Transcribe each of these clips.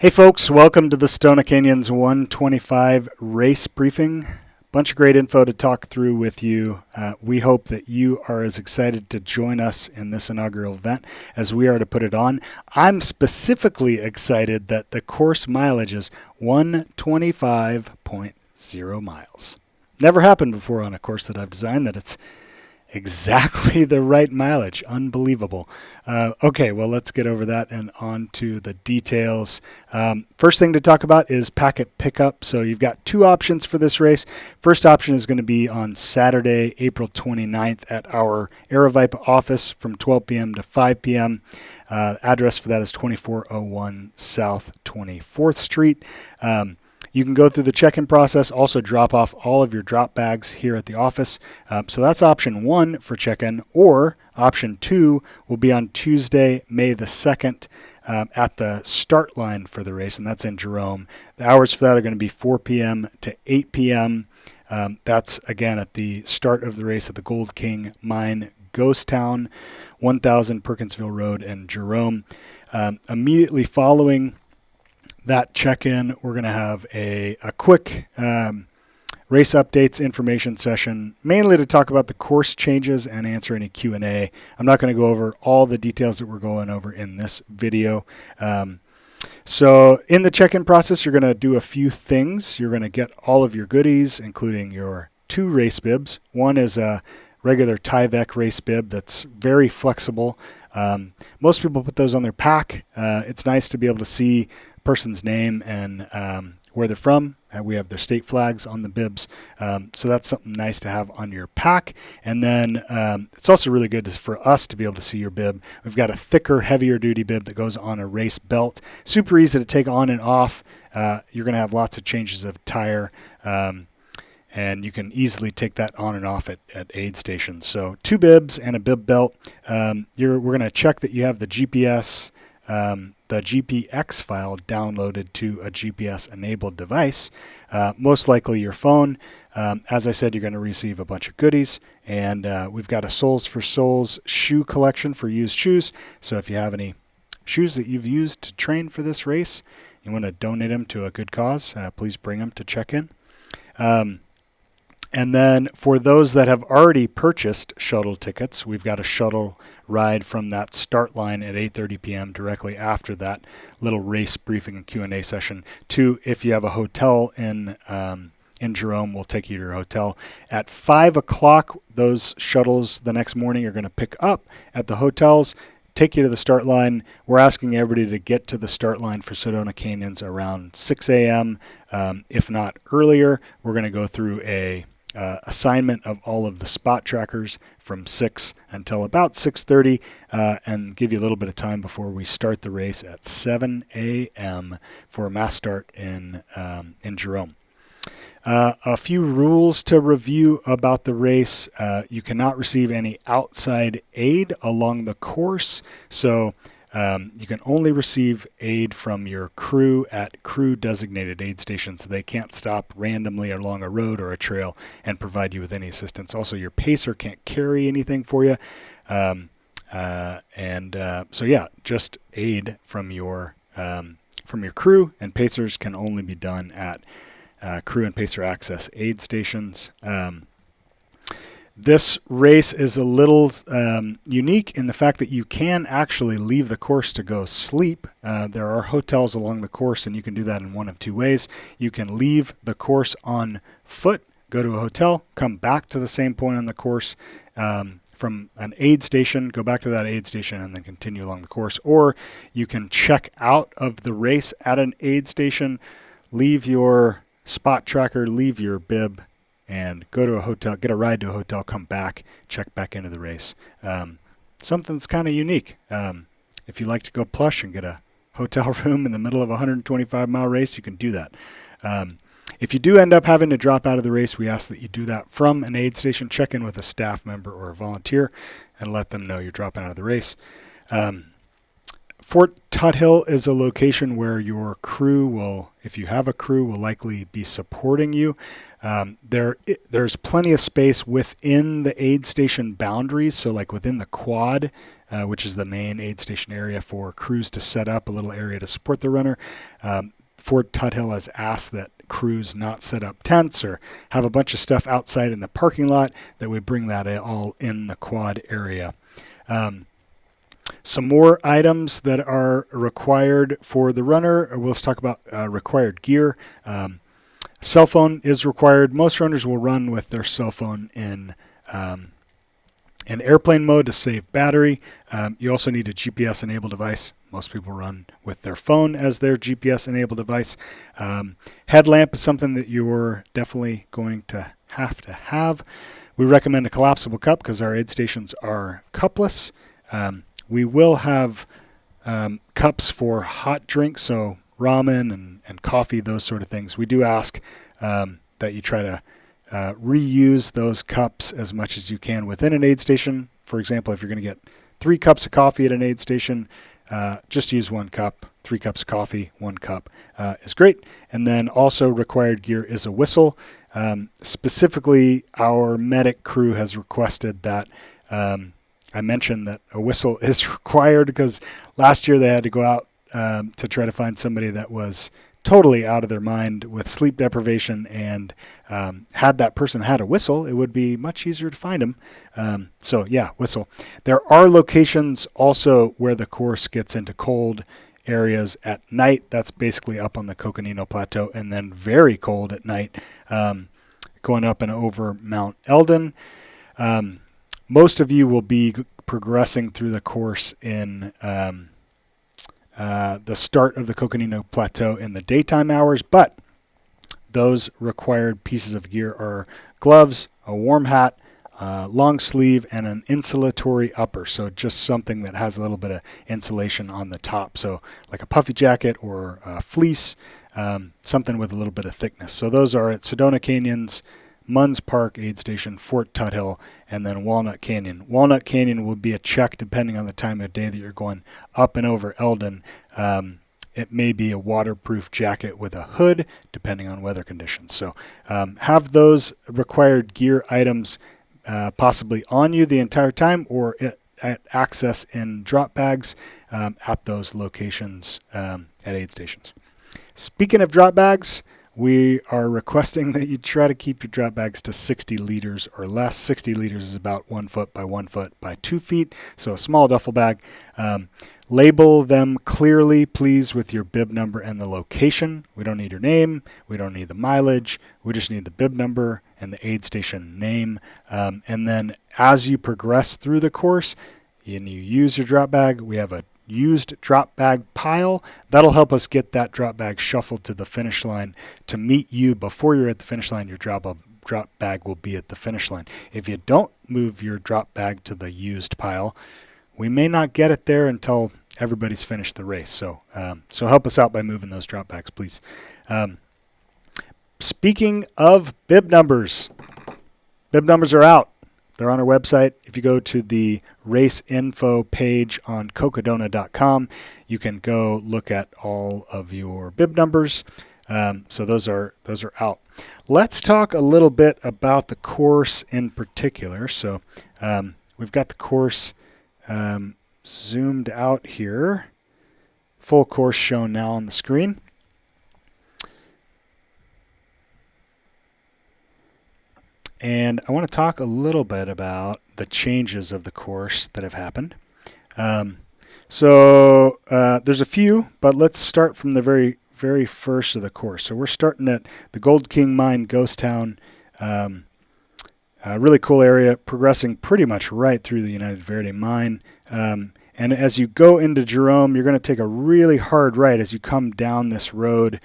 Hey folks, welcome to the Sedona Canyons 125 race briefing. Bunch of great info to talk through with you. We hope that you are as excited to join us in this inaugural event as we are to put it on. I'm specifically excited that the course mileage is 125.0 miles. Never happened before on a course that I've designed that it's exactly the right mileage. Unbelievable. Okay, well, let's get over that and on to the details. First thing to talk about is packet pickup. So you've got two options for this race. First option is going to be on Saturday, April 29th at our Aravaipa office from 12 p.m. to 5 p.m. Address for that is 2401 South 24th Street. You can go through the check-in process, also drop off all of your drop bags here at the office. So that's option one for check-in, or option two will be on Tuesday, May the 2nd at the start line for the race, and that's in Jerome. The hours for that are going to be 4 p.m. to 8 p.m. That's, again, at the start of the race at the Gold King Mine Ghost Town, 1000 Perkinsville Road in Jerome. Immediately following that check-in, we're going to have a quick race updates information session, mainly to talk about the course changes and answer any Q&A. I'm not going to go over all the details that we're going over in this video. So in the check-in process, you're going to do a few things. You're going to get all of your goodies, including your two race bibs. One is a regular Tyvek race bib that's very flexible. Most people put those on their pack. It's nice to be able to see person's name and where they're from. We have their state flags on the bibs, so that's something nice to have on your pack. And then it's also really good for us to be able to see your bib. We've got a thicker, heavier duty bib that goes on a race belt. Super easy to take on and off. You're going to have lots of changes of tire, and you can easily take that on and off at aid stations. So two bibs and a bib belt. We're going to check that you have the GPS, the GPX file downloaded to a GPS-enabled device, most likely your phone. As I said, you're going to receive a bunch of goodies, and we've got a Soles for Souls shoe collection for used shoes. So if you have any shoes that you've used to train for this race, you want to donate them to a good cause, please bring them to check-in. And then for those that have already purchased shuttle tickets, we've got a shuttle ride from that start line at 8:30 p.m. directly after that little race briefing and Q&A session to, if you have a hotel in Jerome, we'll take you to your hotel. At 5 o'clock, those shuttles the next morning are going to pick up at the hotels, take you to the start line. We're asking everybody to get to the start line for Sedona Canyons around 6 a.m., if not earlier. We're going to go through a assignment of all of the spot trackers from 6 until about 6:30 and give you a little bit of time before we start the race at 7 a.m. for a mass start in Jerome. A few rules to review about the race. You cannot receive any outside aid along the course, so you can only receive aid from your crew at crew-designated aid stations. So they can't stop randomly along a road or a trail and provide you with any assistance. Also, your pacer can't carry anything for you. So yeah, just aid from your crew, and pacers can only be done at crew and pacer access aid stations. This race is a little unique in the fact that you can actually leave the course to go sleep. There are hotels along the course, and you can do that in one of two ways. You can leave the course on foot, go to a hotel, come back to the same point on the course from an aid station, go back to that aid station, and then continue along the course. Or you can check out of the race at an aid station, leave your spot tracker, leave your bib, and go to a hotel, get a ride to a hotel, come back, check back into the race. Something that's kind of unique. If you like to go plush and get a hotel room in the middle of a 125-mile race, you can do that. If you do end up having to drop out of the race, we ask that you do that from an aid station. Check in with a staff member or a volunteer and let them know you're dropping out of the race. Fort Tuthill is a location where your crew will, if you have a crew, will likely be supporting you. There's plenty of space within the aid station boundaries, so like within the quad, which is the main aid station area for crews to set up a little area to support the runner. Fort Tuthill has asked that crews not set up tents or have a bunch of stuff outside in the parking lot, that we bring that all in the quad area. Some more items that are required for the runner. We'll talk about required gear. Cell phone is required. Most runners will run with their cell phone in airplane mode to save battery. You also need a GPS-enabled device. Most people run with their phone as their GPS-enabled device. Headlamp is something that you're definitely going to have. We recommend a collapsible cup because our aid stations are cupless. We will have cups for hot drinks, so ramen and coffee, those sort of things. We do ask that you try to reuse those cups as much as you can within an aid station. For example, if you're going to get 3 cups of coffee at an aid station, just use 1 cup. 3 cups of coffee, 1 cup is great. And then also required gear is a whistle. Specifically, our medic crew has requested that I mentioned that a whistle is required because last year they had to go out to try to find somebody that was totally out of their mind with sleep deprivation, and had that person had a whistle, it would be much easier to find them. So yeah, whistle. There are locations also where the course gets into cold areas at night. That's basically up on the Coconino Plateau, and then very cold at night going up and over Mount Eldon. Most of you will be progressing through the course in the start of the Coconino Plateau in the daytime hours, but those required pieces of gear are gloves, a warm hat, long sleeve, and an insulatory upper. So just something that has a little bit of insulation on the top. So like a puffy jacket or a fleece, something with a little bit of thickness. So those are at Sedona Canyons, Munns Park Aid Station, Fort Tuthill, and then Walnut Canyon. Walnut Canyon will be a check depending on the time of day that you're going up and over Eldon. It may be a waterproof jacket with a hood, depending on weather conditions. So have those required gear items possibly on you the entire time, or at access in drop bags at those locations at aid stations. Speaking of drop bags, we are requesting that you try to keep your drop bags to 60 liters or less. 60 liters is about 1 foot by 1 foot by 2 feet, so a small duffel bag. Label them clearly, please, with your bib number and the location. We don't need your name. We don't need the mileage. We just need the bib number and the aid station name. And then as you progress through the course and you use your drop bag, we have a used drop bag pile. That'll help us get that drop bag shuffled to the finish line to meet you before you're at the finish line. Your drop bag will be at the finish line. If you don't move your drop bag to the used pile, we may not get it there until everybody's finished the race. So help us out by moving those drop bags, please. Speaking of bib numbers are out. They're on our website. If you go to the race info page on cocodona.com, you can go look at all of your bib numbers. So those are out. Let's talk a little bit about the course in particular. So we've got the course zoomed out here. Full course shown now on the screen. And I want to talk a little bit about the changes of the course that have happened. So there's a few, but let's start from the very, very first of the course. So we're starting at the Gold King Mine Ghost Town. A really cool area, progressing pretty much right through the United Verde Mine. And as you go into Jerome, you're going to take a really hard right as you come down this road.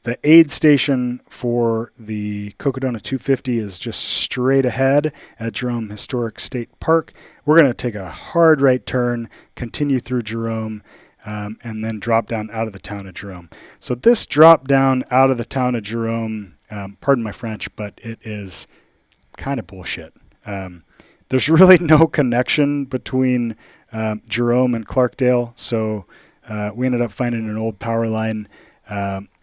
The aid station for the Cocodona 250 is just straight ahead at Jerome Historic State Park. We're going to take a hard right turn, continue through Jerome, and then drop down out of the town of Jerome. So this drop down out of the town of Jerome, pardon my French, but it is kind of bullshit. There's really no connection between Jerome and Clarkdale, so we ended up finding an old power line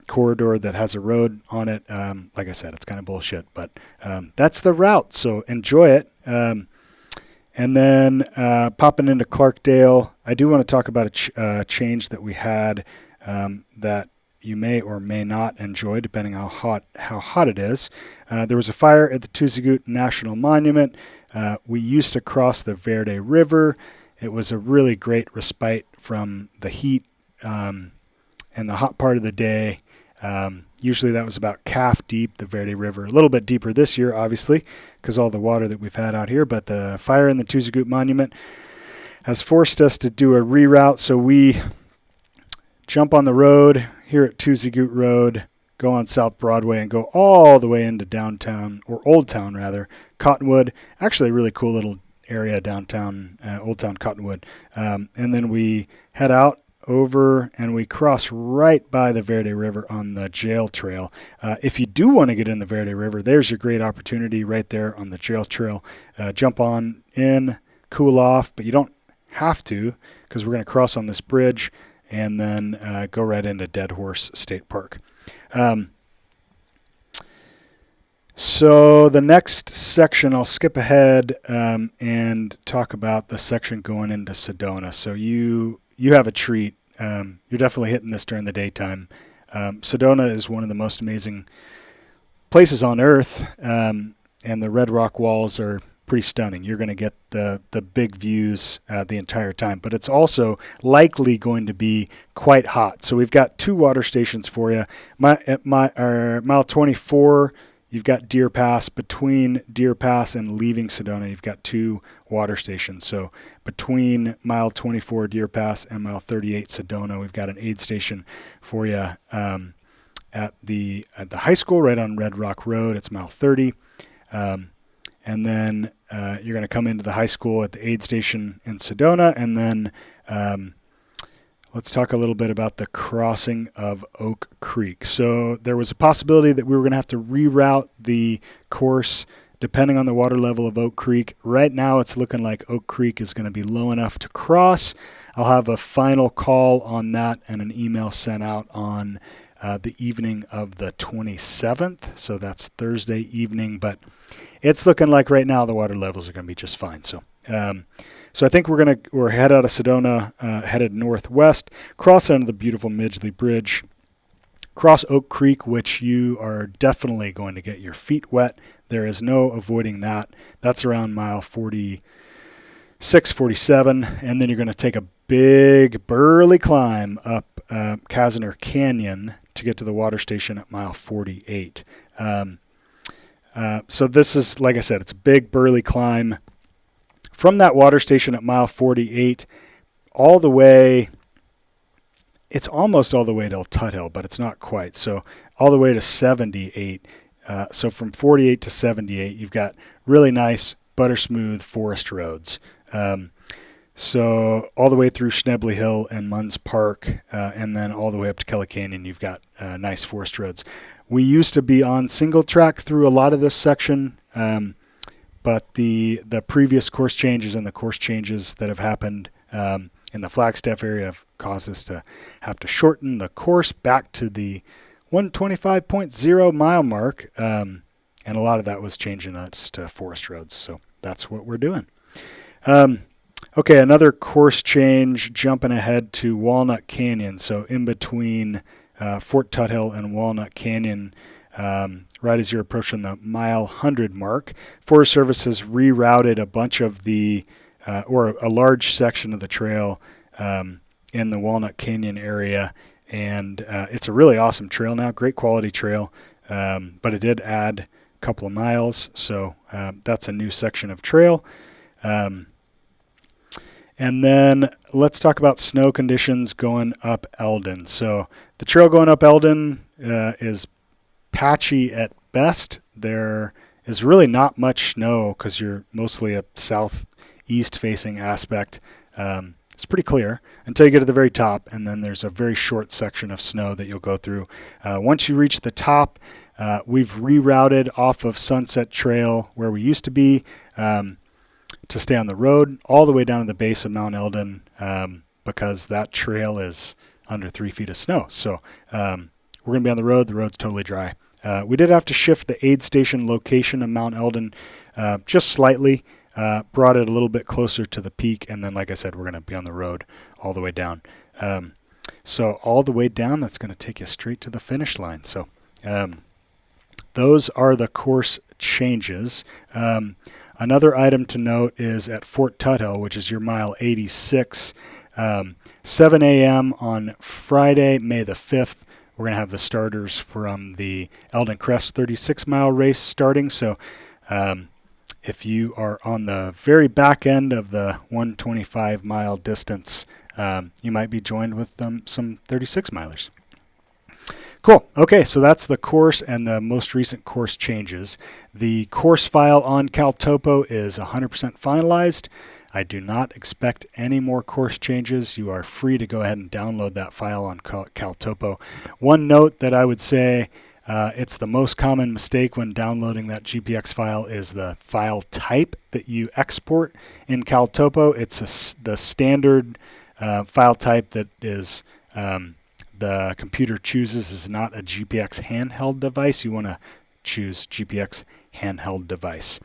corridor that has a road on it. Like I said, it's kind of bullshit, but that's the route, so enjoy it. And And then popping into Clarkdale, I do want to talk about a change that we had that you may or may not enjoy, depending on how hot it is. There was a fire at the Tuzagut National Monument. We used to cross the Verde River. It was a really great respite from the heat and the hot part of the day. Usually that was about calf deep, the Verde River. A little bit deeper this year, obviously, because all the water that we've had out here. But the fire in the Tuzagut Monument has forced us to do a reroute. So we jump on the road here at Tuzagut Road, go on South Broadway, and go all the way into downtown, or Old Town rather, Cottonwood. Actually a really cool little area downtown, Old Town Cottonwood. And then we head out over and we cross right by the Verde River on the jail trail. If you do want to get in the Verde River, there's your great opportunity right there on the jail trail. Jump on in, cool off, but you don't have to, because we're going to cross on this bridge and then go right into Dead Horse State Park. So the next section, I'll skip ahead and talk about the section going into Sedona. So you have a treat. You're definitely hitting this during the daytime. Sedona is one of the most amazing places on earth, and the red rock walls are pretty stunning. You're going to get the big views the entire time, but it's also likely going to be quite hot. So we've got 2 water stations for you. At mile 24, you've got Deer Pass. Between Deer Pass and leaving Sedona, you've got 2 water stations. So between mile 24 Deer Pass and mile 38 Sedona, we've got an aid station for you at the high school right on Red Rock Road. It's mile 30. And then you're going to come into the high school at the aid station in Sedona. And then let's talk a little bit about the crossing of Oak Creek. So there was a possibility that we were going to have to reroute the course depending on the water level of Oak Creek. Right now it's looking like Oak Creek is going to be low enough to cross. I'll have a final call on that and an email sent out on the evening of the 27th. So that's Thursday evening, but it's looking like right now the water levels are going to be just fine. So I think we're head out of Sedona, headed northwest, cross under the beautiful Midgley Bridge, cross Oak Creek, which you are definitely going to get your feet wet. There is no avoiding that. That's around mile 46, 47, and then you're going to take a big burly climb up Kazner Canyon to get to the water station at mile 48. So this is, like I said, it's a big burly climb from that water station at mile 48 all the way. It's almost all the way to Tuthill, but it's not quite. So all the way to 78. So from 48 to 78, you've got really nice butter smooth forest roads. So all the way through Schnebley Hill and Munns Park, and then all the way up to Kelly Canyon, you've got nice forest roads. We used to be on single track through a lot of this section, but the previous course changes and the course changes that have happened in the Flagstaff area have caused us to have to shorten the course back to the 125.0 mile mark, and a lot of that was changing us to forest roads. So that's what we're doing. Okay, another course change, jumping ahead to Walnut Canyon. So in between Fort Tuthill and Walnut Canyon, right as you're approaching the mile 100 mark, Forest Service has rerouted a bunch of or a large section of the trail in the Walnut Canyon area. And it's a really awesome trail now, great quality trail, but it did add a couple of miles. So that's a new section of trail. And then let's talk about snow conditions going up Eldon. So the trail going up Eldon is patchy at best. There is really not much snow because you're mostly a southeast facing aspect. It's pretty clear until you get to the very top, and then there's a very short section of snow that you'll go through. Once you reach the top, we've rerouted off of Sunset Trail where we used to be to stay on the road all the way down to the base of Mount Eldon because that trail is under 3 feet of snow. So we're going to be on the road. The road's totally dry. We did have to shift the aid station location of Mount Eldon just slightly. brought it a little bit closer to the peak, and then, like I said, we're going to be on the road all the way down. So all the way down, that's going to take you straight to the finish line. So those are the course changes. Another item to note is at Fort Tuthill, which is your mile 86, 7 a.m. on Friday, May the 5th. We're going to have the starters from the Eldon Crest 36-mile race starting. So if you are on the very back end of the 125-mile distance, you might be joined with some 36-milers. Cool. Okay, so that's the course and the most recent course changes. The course file on CalTopo is 100% finalized. I do not expect any more course changes. You are free to go ahead and download that file on CalTopo. One note that I would say, it's the most common mistake when downloading that GPX file is the file type that you export in CalTopo. It's the standard file type that is the computer chooses is not a GPX handheld device. You want to choose GPX handheld device.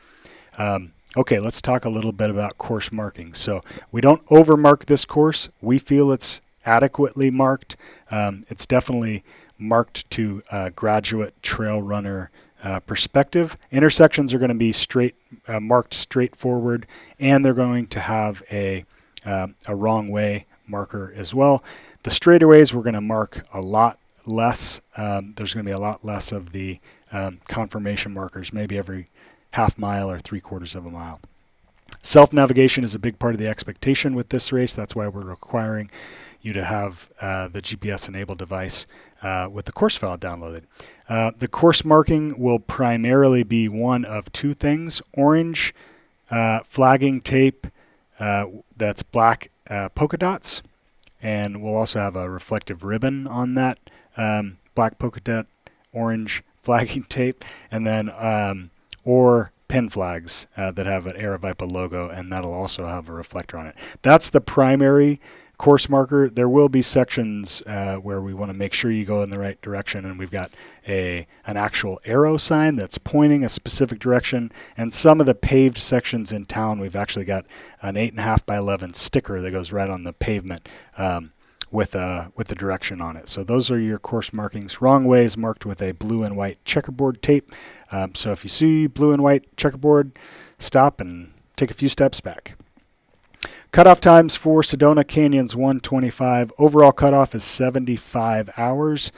Okay, let's talk a little bit about course marking. So we don't overmark this course. We feel it's adequately marked. It's definitely marked to a graduate trail runner perspective. Intersections are going to be marked straightforward, and they're going to have a wrong way marker as well. The straightaways, we're going to mark a lot less. There's going to be a lot less of the confirmation markers, maybe every half mile or 3/4 of a mile. Self-navigation is a big part of the expectation with this race. That's why we're requiring you to have the GPS-enabled device with the course file downloaded. The course marking will primarily be one of two things: orange flagging tape that's black polka dots, and we'll also have a reflective ribbon on that black polka dot orange flagging tape, and then or pin flags that have an Aravaipa logo, and that'll also have a reflector on it. That's the primary course marker. There will be sections where we want to make sure you go in the right direction, and we've got an actual arrow sign that's pointing a specific direction. And some of the paved sections in town, we've actually got an 8.5 by 11 sticker that goes right on the pavement with the direction on it. So those are your course markings. Wrong way is marked with a blue and white checkerboard tape. So if you see blue and white checkerboard, stop and take a few steps back. Cutoff times for Sedona Canyon's 125. Overall cutoff is 75 hours.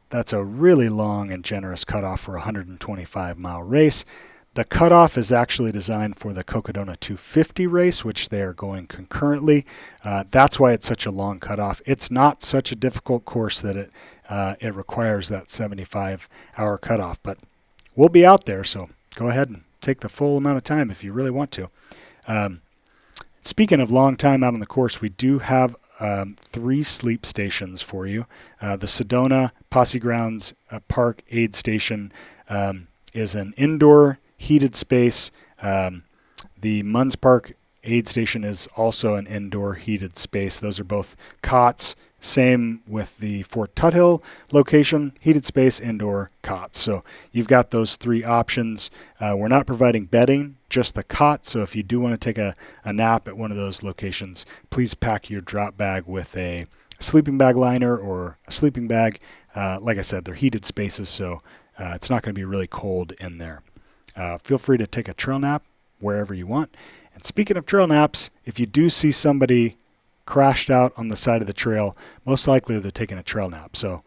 That's a really long and generous cutoff for a 125-mile race. The cutoff is actually designed for the Cocodona 250 race, which they are going concurrently. That's why it's such a long cutoff. It's not such a difficult course that it requires that 75-hour cutoff, but we'll be out there, so go ahead and take the full amount of time if you really want to. Speaking of long time out on the course, we do have 3 sleep stations for you. The Sedona Posse Grounds Park Aid Station is an indoor heated space. The Munns Park Aid Station is also an indoor heated space. Those are both cots. Same with the Fort Tuthill location, heated space, indoor, cots. So you've got those 3 options. We're not providing bedding, just the cot. So if you do want to take a nap at one of those locations, please pack your drop bag with a sleeping bag liner or a sleeping bag. Like I said, they're heated spaces, so it's not going to be really cold in there. Feel free to take a trail nap wherever you want. And speaking of trail naps, if you do see somebody crashed out on the side of the trail, most likely they're taking a trail nap. So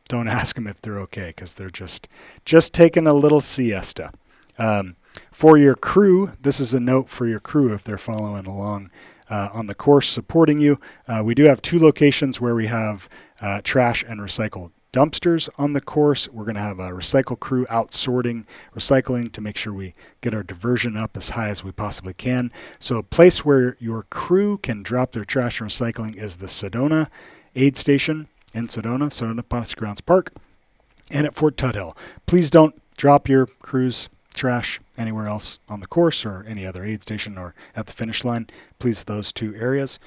don't ask them if they're okay, because they're just taking a little siesta. For your crew, this is a note for your crew if they're following along on the course supporting you. We do have 2 locations where we have trash and recycle dumpsters on the course. We're going to have a recycle crew out sorting recycling to make sure we get our diversion up as high as we possibly can. So a place where your crew can drop their trash and recycling is the Sedona Aid Station in Sedona Posse Grounds Park, and at Fort Tuthill. Please don't drop your crew's trash anywhere else on the course or any other aid station or at the finish line. Please, those 2 areas.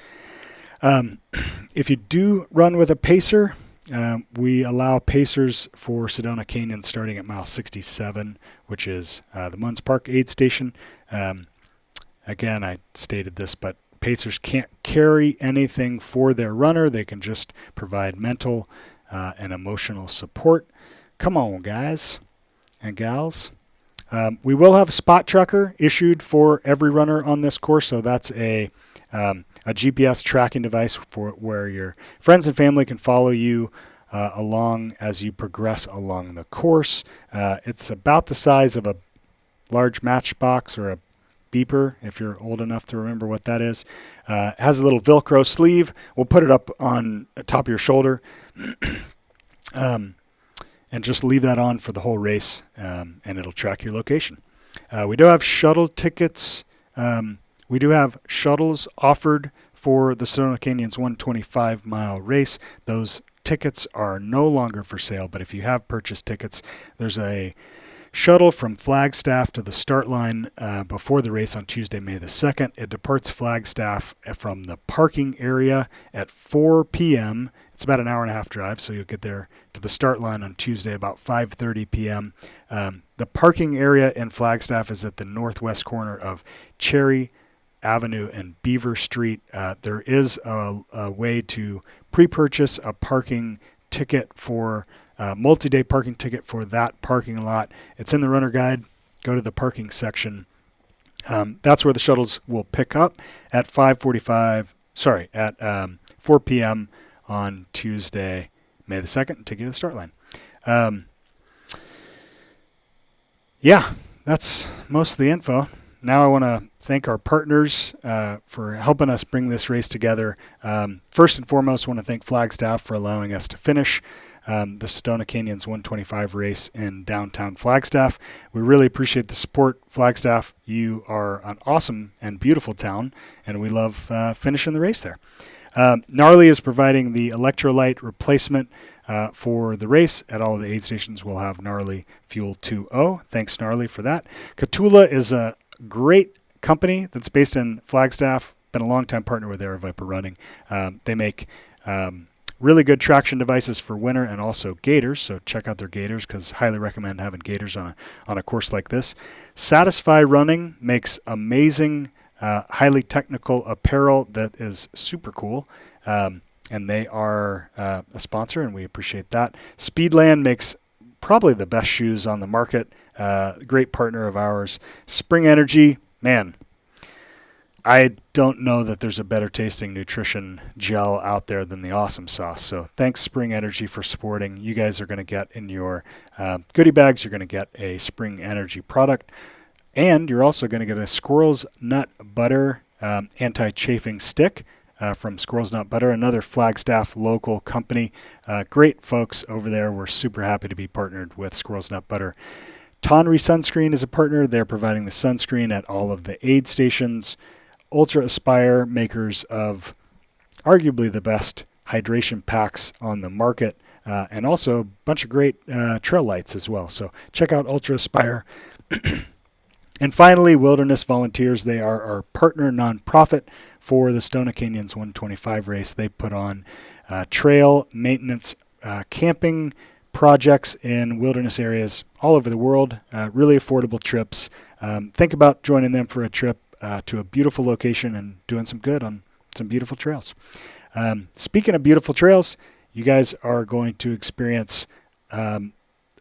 If you do run with a pacer, we allow pacers for Sedona Canyon starting at mile 67, which is the Munns Park Aid Station. Again, I stated this, but pacers can't carry anything for their runner. They can just provide mental and emotional support. Come on, guys and gals. We will have a spot tracker issued for every runner on this course, so that's a GPS tracking device for where your friends and family can follow you along as you progress along the course. It's about the size of a large matchbox or a beeper, if you're old enough to remember what that is. It has a little Velcro sleeve. We'll put it up on the top of your shoulder. And just leave that on for the whole race, and it'll track your location. We do have shuttle tickets. We do have shuttles offered for the Sedona Canyons 125-mile race. Those tickets are no longer for sale, but if you have purchased tickets, there's a shuttle from Flagstaff to the start line before the race on Tuesday, May the 2nd. It departs Flagstaff from the parking area at 4 p.m. It's about an hour and a half drive, so you'll get there to the start line on Tuesday about 5:30 p.m. The parking area in Flagstaff is at the northwest corner of Cherry Avenue and Beaver Street. There is a way to pre-purchase a parking ticket for multi-day parking ticket for that parking lot. It's in the runner guide. Go to the parking section. That's where the shuttles will pick up at 4 p.m. on Tuesday, May the 2nd, and take you to the start line. Yeah, that's most of the info. Now I want to thank our partners for helping us bring this race together. First and foremost, I want to thank Flagstaff for allowing us to finish the Sedona Canyons 125 race in downtown Flagstaff. We really appreciate the support, Flagstaff. You are an awesome and beautiful town, and we love finishing the race there. Gnarly is providing the electrolyte replacement for the race. At all of the aid stations, we'll have Gnarly Fuel 2.0. Thanks, Gnarly, for that. Catula is a great company that's based in Flagstaff. Been a long-time partner with Aravaipa Running. They make really good traction devices for winter and also gaiters, so check out their gaiters because highly recommend having gaiters on a course like this. Satisfy Running makes amazing highly technical apparel that is super cool, and they are a sponsor, and we appreciate that. Speedland makes probably the best shoes on the market, great partner of ours. Spring Energy, man, I don't know that there's a better tasting nutrition gel out there than the Awesome Sauce. So thanks, Spring Energy, for supporting. You guys are going to get in your goodie bags, you're going to get a Spring Energy product. And you're also going to get a Squirrel's Nut Butter anti-chafing stick from Squirrel's Nut Butter, another Flagstaff local company. Great folks over there. We're super happy to be partnered with Squirrel's Nut Butter. Tonry Sunscreen is a partner. They're providing the sunscreen at all of the aid stations. Ultra Aspire, makers of arguably the best hydration packs on the market, and also a bunch of great trail lights as well. So check out Ultra Aspire. And finally, Wilderness Volunteers. They are our partner nonprofit for the Sedona Canyons 125 race. They put on trail maintenance camping projects in wilderness areas all over the world, really affordable trips. Think about joining them for a trip to a beautiful location and doing some good on some beautiful trails. Speaking of beautiful trails, you guys are going to experience a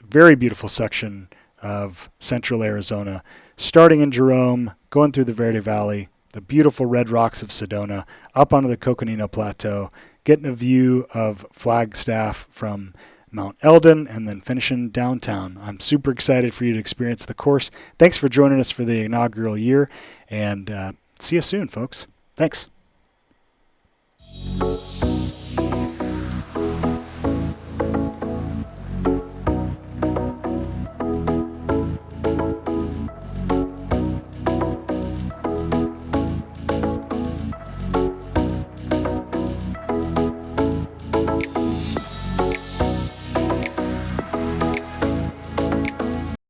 very beautiful section of central Arizona, starting in Jerome, going through the Verde Valley, the beautiful red rocks of Sedona, up onto the Coconino Plateau, getting a view of Flagstaff from Mount Eldon, and then finishing downtown. I'm super excited for you to experience the course. Thanks for joining us for the inaugural year, and see you soon, folks. Thanks.